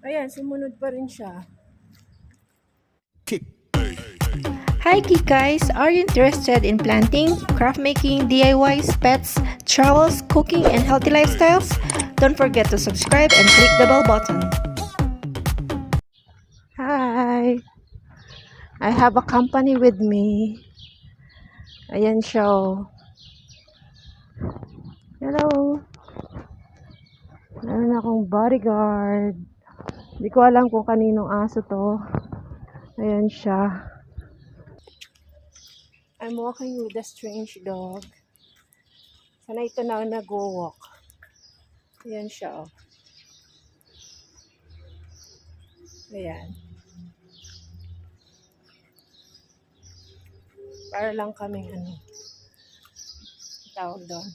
Ayan, sumunod pa rin siya. Hi geek guys, are you interested in planting, craft making, DIYs, pets, travels, cooking, and healthy lifestyles? Don't forget to subscribe and click the bell button. Hi! I have a company with me. Ayan siya. Oh. Hello! Meron akong bodyguard. Hindi ko alam kung kaninong aso to. Ayan siya. I'm walking with a strange dog. Sana ito na nag-walk. Ayan siya. Oh. Ayan. Para lang kaming tawag doon.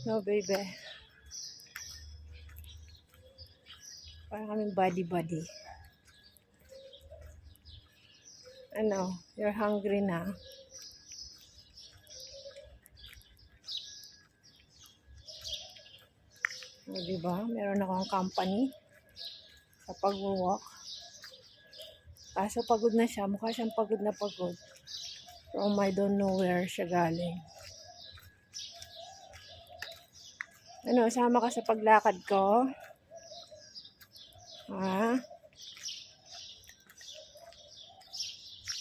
No, baby. Para kaming buddy-buddy. You're hungry na. O, diba? Meron akong company sa pag-walk. Kaso pagod na siya. Mukha siyang pagod na pagod. From I don't know where siya galing. Sama ka sa paglakad ko? Ha?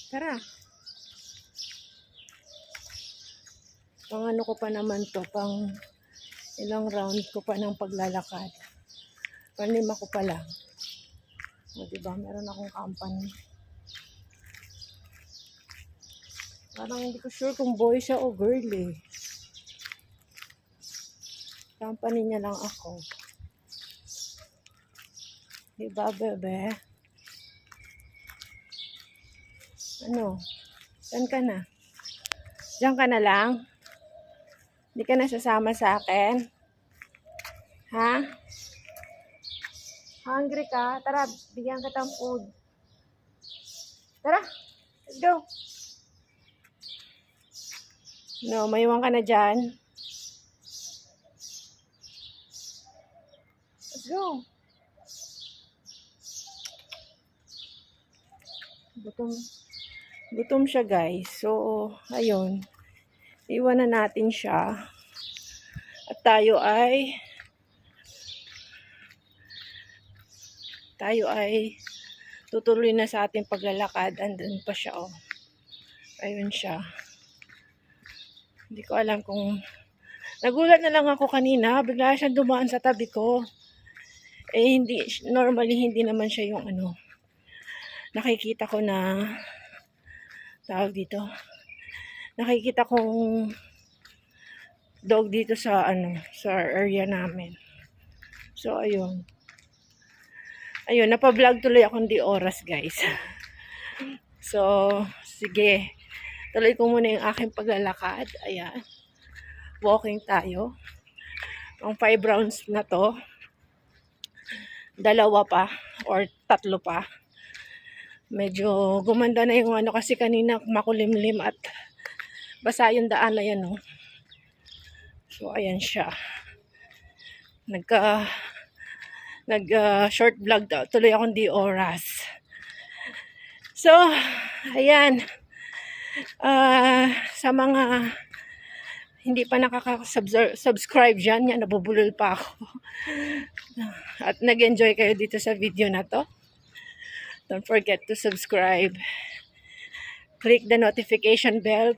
Tara. Pang ano ko pa naman to, pang ilang round ko pa ng paglalakad. Panlima ko pa lang. O, diba? Meron akong company. Parang hindi ko sure kung boy siya o girl eh. Company niya lang ako. Diba, bebe? Saan ka na? Diyan ka na lang? Hindi ka na sasama sa akin? Ha? Hungry ka? Tara, bigyan ka ng food. Tara, let's go. Maiwan ka na dyan. Let's go. Gutom siya, guys. So, ayun. Iwan na natin siya. At tayo ay tutuloy na sa ating paglalakad. Andun pa siya, oh. Ayun siya. Hindi ko alam kung... Nagulat na lang ako kanina. Bigla siyang dumaan sa tabi ko. Normally, hindi naman siya yung nakikita ko na... Tawag dito. Nakikita kong dog dito sa sa area namin. So, ayun. Ayun, napa-vlog tuloy akong di oras, guys. So, sige. Tuloy ko muna yung aking paglalakad. Ayan. Walking tayo. Ang 5 rounds na to. 2 pa or 3 pa. Medyo gumanda na yung kasi kanina makulimlim at basa yung daan na yan, oh. So, ayan siya. Short vlog daw. Tuloy akong di oras. So, ayan. Sa mga hindi pa nakaka-subscribe dyan, yan, nabubulol pa ako. At nag-enjoy kayo dito sa video na to. Don't forget to subscribe. Click the notification bell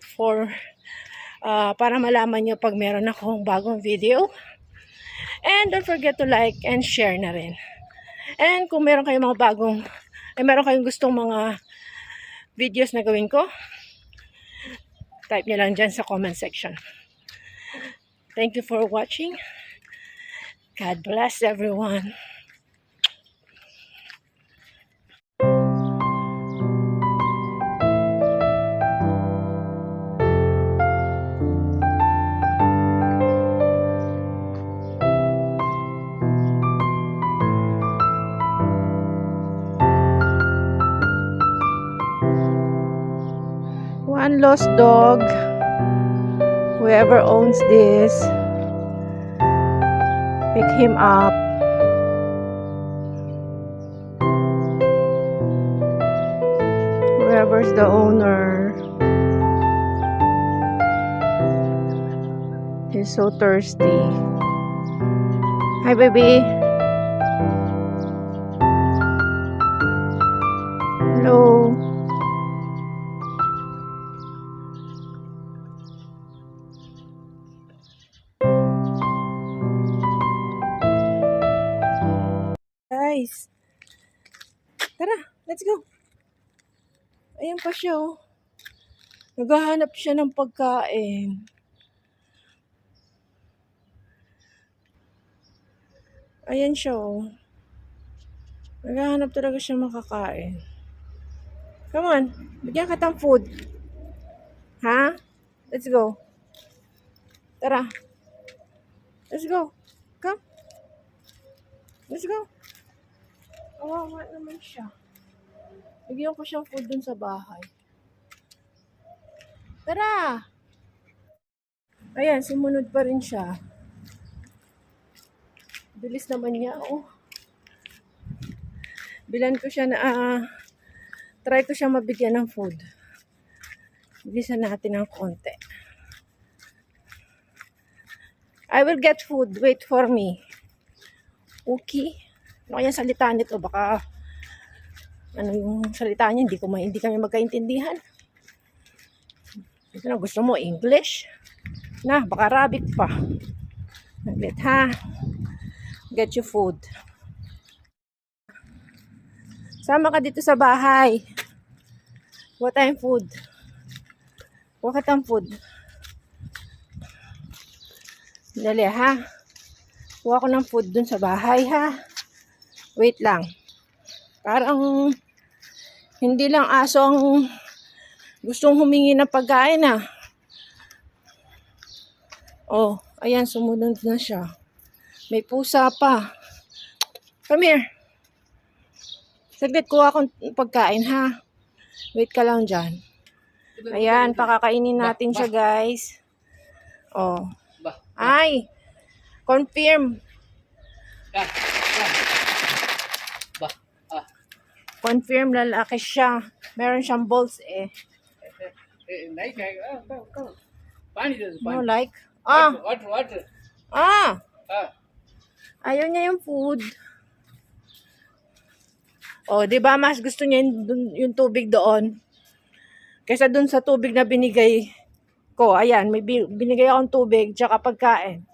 para malaman nyo pag meron akong bagong video. And don't forget to like and share na rin. And kung meron kayong meron kayong gustong mga videos na gawin ko, type nyo lang dyan sa comment section. Thank you for watching. God bless everyone. One lost dog. Whoever owns this, pick him up. where's the owner? He's so thirsty. Hi, baby. Hello. Guys. Tara, let's go. Ayan pa siya, oh. Naghahanap siya ng pagkain. Ayan siya, oh. Naghahanap talaga siya makakain. Come on, bigyan ka ng food. Ha? Let's go. Tara. Let's go. Come. Let's go. Kawawa naman siya. Bigyan ko siyang food dun sa bahay. Tara! Ayan, sumunod pa rin siya. Bilis naman niya, oh. Bilan ko siya na, try ko siya mabigyan ng food. Bilisan natin ng konti. I will get food. Wait for me. Okay. Ano kaya salita nito? Baka, ano yung salita niya? Hindi kami magkaintindihan. Ito na, gusto mo English? Na, baka Arabic pa. Naglit, ha? Get you food. Sama ka dito sa bahay. What time food? What time food? Dali, ha? Kuha ko ng food dun sa bahay, ha? Wait lang. Parang hindi lang aso ang gustong humingi ng pagkain, ha? Oh, ayan, sumunod na siya. May pusa pa. Come here. Saglit, kuha akong pagkain, ha? Wait ka lang dyan. Ayan, pakakainin natin siya, guys. Oh. Ay! Confirm. Confirm, lalaki siya. Meron siyang balls, eh. No, like? Ah! Water. Ah! Ayaw niya yung food. Oh, 'di ba mas gusto niya yung tubig doon kaysa doon sa tubig na binigay ko. Ayan, may binigay akong tubig tsaka pagkain.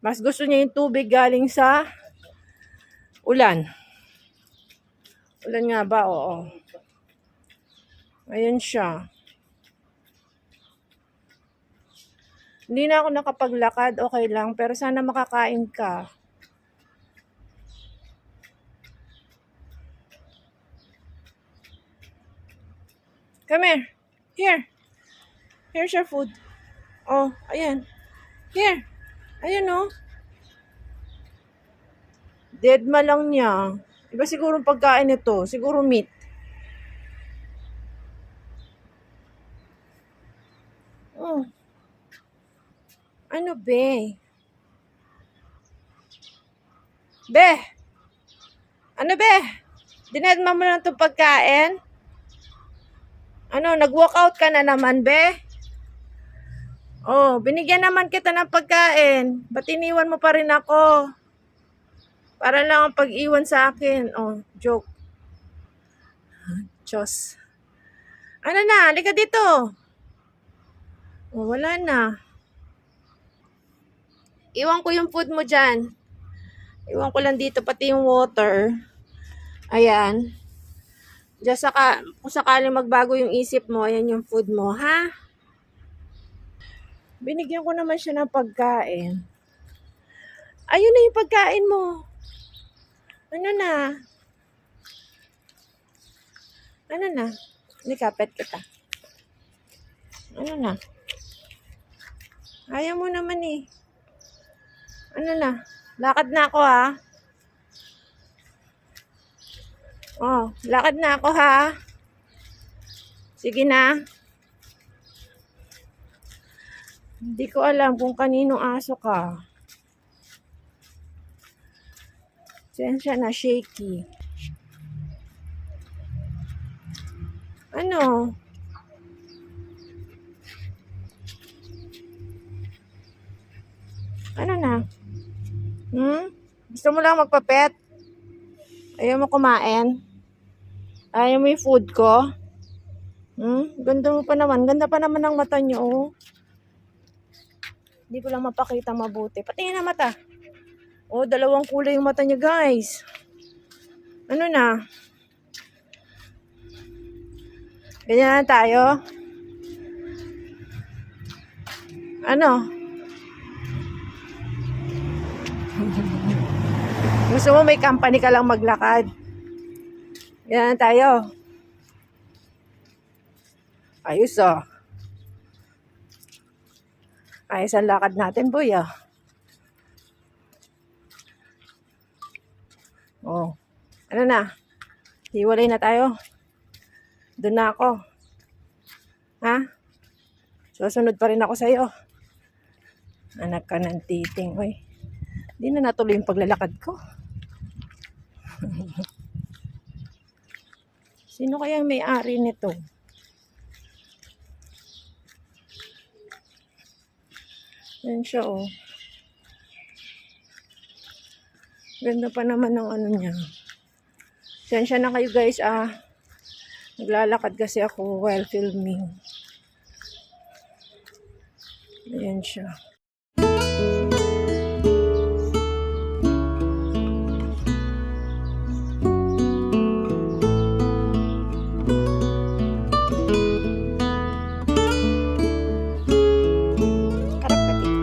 Mas gusto niya yung tubig galing sa ulan. Ulan nga ba? Oo. Ayan siya. Hindi na ako nakapaglakad, okay lang. Pero sana makakain ka. Come here. Here. Here's your food. Oh, ayan. Here. Ayan, oh. Dead ma lang niya. Iba siguro pagkain ito. Siguro meat. Oh. Ano, be? Be? Ano, be? Dinedma mo lang itong pagkain? Ano, nag-walkout ka na naman, be? Oh, binigyan naman kita ng pagkain. Ba't iniwan mo pa rin ako? Para lang ang pag-iwan sa akin. Oh, joke. Diyos. Ano na? Halika dito. Oh, wala na. Iwan ko yung food mo dyan. Iwan ko lang dito, pati yung water. Ayan. Just kung sakaling magbago yung isip mo, ayan yung food mo, ha? Binigyan ko naman siya ng pagkain. Ayun na yung pagkain mo. Ano na? Ano na? Nikapet kita. Ano na? Ayaw mo naman eh. Ano na? Lakad na ako, ha? Oh, lakad na ako, ha? Sige na. Hindi ko alam kung kaninong aso ka. Sensya na shaky. Ano? Ano na? Gusto mo lang magpapet? Ayaw mo kumain? Ayaw mo yung food ko? Ganda mo pa naman. Ganda pa naman ng mata niyo, oh. Hindi ko lang mapakita mabuti. Patingin na mata. Oh, dalawang kulay yung mata niya, guys. Ano na? Ganyan na tayo? Ano? Gusto mo may company ka lang maglakad? Ganyan na tayo. Ayos, oh. Ayos ang lakad natin, boy, ah. Oh. Ano na? Hiwalay na tayo. Doon na ako. Ha? Susunod pa rin ako sa'yo. Anak ka ng titing, oy. Hindi na natuloy yung paglalakad ko. Sino kaya ang may-ari nito? Yan siya, oh. Ganda pa naman ng ano niya. Sensya na kayo, guys, ah. Naglalakad kasi ako while filming. Ayan siya. Harap ka, Tito.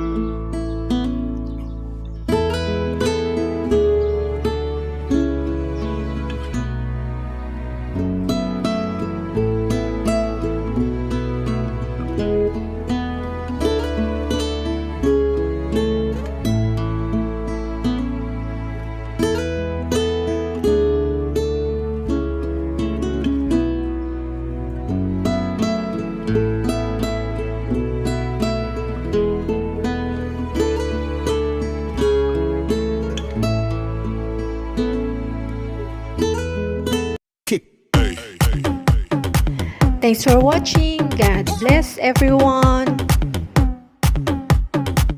Thanks for watching. God bless everyone.